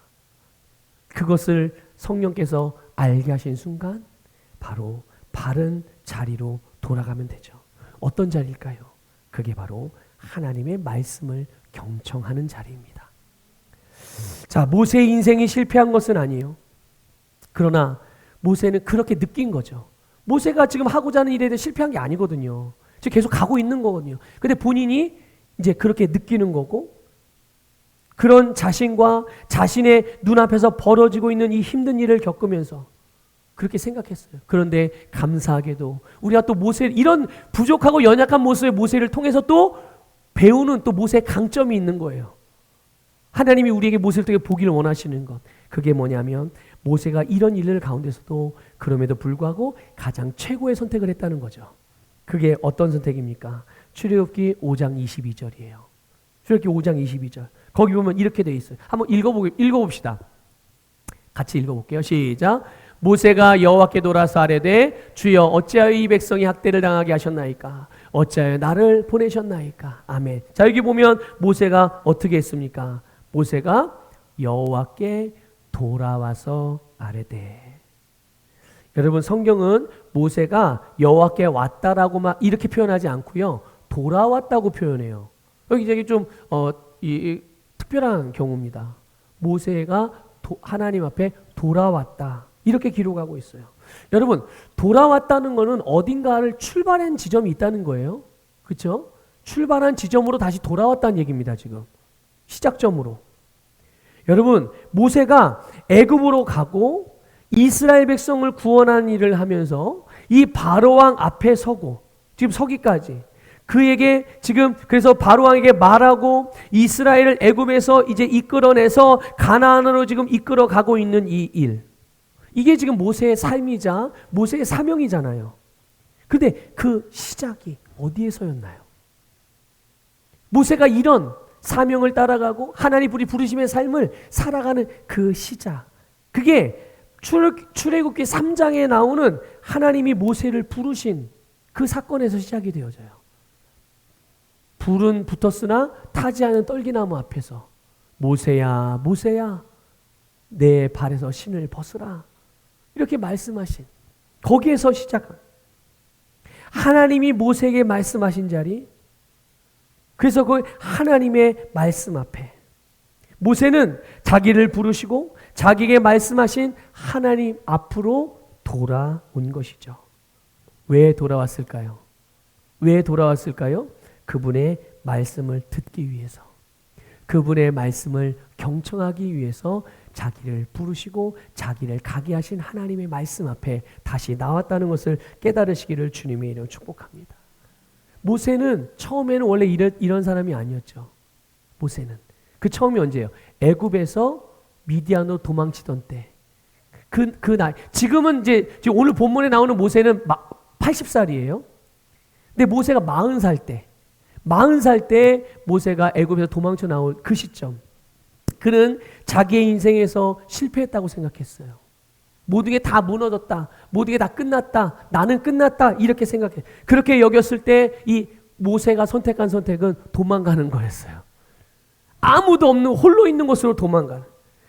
그것을 성령께서 알게 하신 순간 바로 바른 자리로 돌아가면 되죠. 어떤 자리일까요? 그게 바로 하나님의 말씀을 경청하는 자리입니다. 자, 모세의 인생이 실패한 것은 아니에요. 그러나 모세는 그렇게 느낀 거죠. 모세가 지금 하고자 하는 일에 대해 실패한 게 아니거든요. 지금 계속 가고 있는 거거든요. 근데 본인이 이제 그렇게 느끼는 거고, 그런 자신과 자신의 눈앞에서 벌어지고 있는 이 힘든 일을 겪으면서 그렇게 생각했어요. 그런데 감사하게도 우리가 또 이런 부족하고 연약한 모습의 모세를 통해서 또 배우는 또 모세의 강점이 있는 거예요. 하나님이 우리에게 모세를 통해 보기를 원하시는 것, 그게 뭐냐면 모세가 이런 일들 가운데서도 그럼에도 불구하고 가장 최고의 선택을 했다는 거죠. 그게 어떤 선택입니까? 출애굽기 5장 22절이에요. 출애굽기 5장 22절. 거기 보면 이렇게 되어 있어요. 한번 읽어봅시다. 같이 읽어볼게요. 시작. 모세가 여호와께 돌아서 아뢰되 주여 어찌하여 이 백성이 학대를 당하게 하셨나이까? 어찌하여 나를 보내셨나이까? 아멘. 자, 여기 보면 모세가 어떻게 했습니까? 모세가 여호와께 돌아와서 아뢰되. 여러분, 성경은 모세가 여호와께 왔다라고만 이렇게 표현하지 않고요, 돌아왔다고 표현해요. 여기 좀 특별한 경우입니다. 모세가 하나님 앞에 돌아왔다 이렇게 기록하고 있어요. 여러분, 돌아왔다는 것은 어딘가를 출발한 지점이 있다는 거예요. 그렇죠? 출발한 지점으로 다시 돌아왔다는 얘기입니다. 지금 시작점으로. 여러분, 모세가 애굽으로 가고 이스라엘 백성을 구원하는 일을 하면서 이 바로왕 앞에 서고 지금 서기까지 그에게 지금 그래서 바로왕에게 말하고 이스라엘을 애굽에서 이제 이끌어내서 가나안으로 지금 이끌어가고 있는 이 일, 이게 지금 모세의 삶이자 모세의 사명이잖아요. 근데 그 시작이 어디에서였나요? 모세가 이런 사명을 따라가고 하나님 부르심의 삶을 살아가는 그 시작, 그게 출애굽기 3장에 나오는 하나님이 모세를 부르신 그 사건에서 시작이 되어져요. 불은 붙었으나 타지 않은 떨기나무 앞에서 모세야 모세야 내 발에서 신을 벗으라 이렇게 말씀하신, 거기에서 시작한 하나님이 모세에게 말씀하신 자리, 그래서 그 하나님의 말씀 앞에 모세는 자기를 부르시고 자기에게 말씀하신 하나님 앞으로 돌아온 것이죠. 왜 돌아왔을까요? 왜 돌아왔을까요? 그분의 말씀을 듣기 위해서, 그분의 말씀을 경청하기 위해서 자기를 부르시고 자기를 가게 하신 하나님의 말씀 앞에 다시 나왔다는 것을 깨달으시기를 주님의 이름으로 축복합니다. 모세는 처음에는 원래 이런 사람이 아니었죠. 모세는 그 처음이 언제예요? 애굽에서 미디안으로 도망치던 때, 그 나이. 지금 오늘 본문에 나오는 모세는 80살이에요. 근데 모세가 40살 때 모세가 애굽에서 도망쳐 나올 그 시점, 그는 자기의 인생에서 실패했다고 생각했어요. 모든 게 다 무너졌다, 모든 게 다 끝났다, 나는 끝났다 이렇게 생각해. 그렇게 여겼을 때 이 모세가 선택한 선택은 도망가는 거였어요. 아무도 없는 홀로 있는 곳으로 도망가는,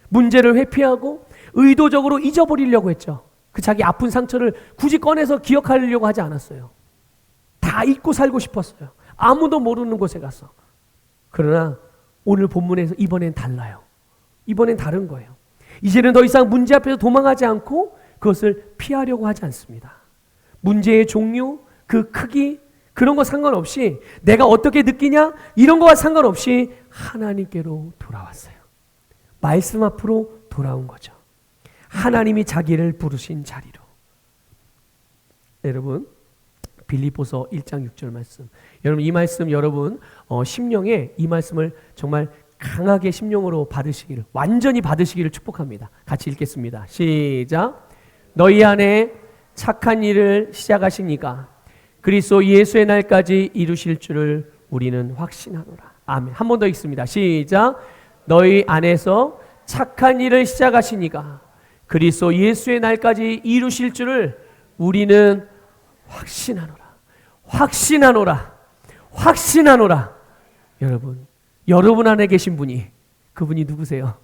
문제를 회피하고 의도적으로 잊어버리려고 했죠. 그 자기 아픈 상처를 굳이 꺼내서 기억하려고 하지 않았어요. 다 잊고 살고 싶었어요. 아무도 모르는 곳에 가서. 그러나 오늘 본문에서 이번엔 달라요. 이번엔 다른 거예요. 이제는 더 이상 문제 앞에서 도망하지 않고 그것을 피하려고 하지 않습니다. 문제의 종류, 그 크기, 그런 거 상관없이, 내가 어떻게 느끼냐 이런 거와 상관없이 하나님께로 돌아왔어요. 말씀 앞으로 돌아온 거죠. 하나님이 자기를 부르신 자리로. 여러분, 빌립보서 1장 6절 말씀. 여러분, 이 말씀 여러분 심령에 이 말씀을 정말 강하게 심령으로 받으시기를, 완전히 받으시기를 축복합니다. 같이 읽겠습니다. 시작. 너희 안에 착한 일을 시작하시니까 그리스도 예수의 날까지 이루실 줄을 우리는 확신하노라. 아멘. 한 번 더 읽습니다. 시작. 너희 안에서 착한 일을 시작하시니까 그리스도 예수의 날까지 이루실 줄을 우리는 확신하노라. 확신하노라. 확신하노라. 여러분 안에 계신 분이, 그분이 누구세요?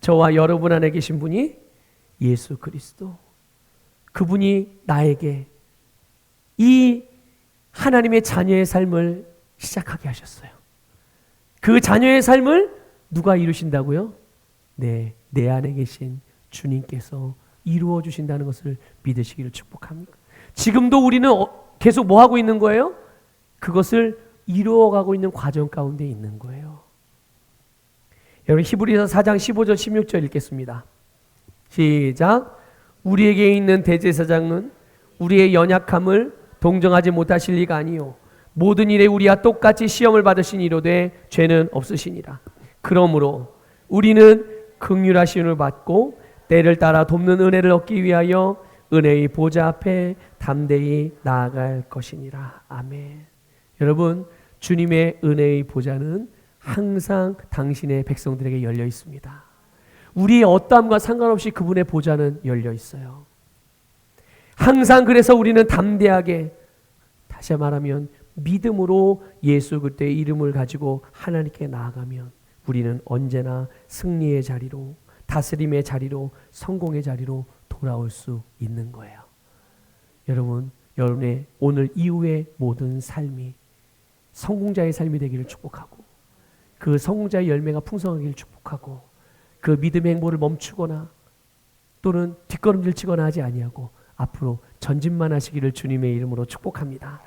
저와 여러분 안에 계신 분이 예수 그리스도. 그분이 나에게 이 하나님의 자녀의 삶을 시작하게 하셨어요. 그 자녀의 삶을 누가 이루신다고요? 네, 내 안에 계신 주님께서 이루어 주신다는 것을 믿으시기를 축복합니다. 지금도 우리는 계속 뭐 하고 있는 거예요? 그것을 이루어가고 있는 과정 가운데 있는 거예요. 여러분, 히브리서 4장 15절 16절 읽겠습니다. 시작. 우리에게 있는 대제사장은 우리의 연약함을 동정하지 못하실 리가 아니요 모든 일에 우리와 똑같이 시험을 받으신 이로되 죄는 없으시니라. 그러므로 우리는 긍휼하심을 받고 때를 따라 돕는 은혜를 얻기 위하여 은혜의 보좌 앞에 담대히 나아갈 것이니라. 아멘. 여러분, 주님의 은혜의 보좌는 항상 당신의 백성들에게 열려 있습니다. 우리의 어떠함과 상관없이 그분의 보좌는 열려 있어요. 항상 그래서 우리는 담대하게, 다시 말하면 믿음으로 예수 그리스도의 이름을 가지고 하나님께 나아가면 우리는 언제나 승리의 자리로, 다스림의 자리로, 성공의 자리로 돌아올 수 있는 거예요. 여러분, 여러분의 오늘 이후의 모든 삶이 성공자의 삶이 되기를 축복하고, 그 성공자의 열매가 풍성하기를 축복하고, 그 믿음의 행보를 멈추거나 또는 뒷걸음질 치거나 하지 아니하고 앞으로 전진만 하시기를 주님의 이름으로 축복합니다.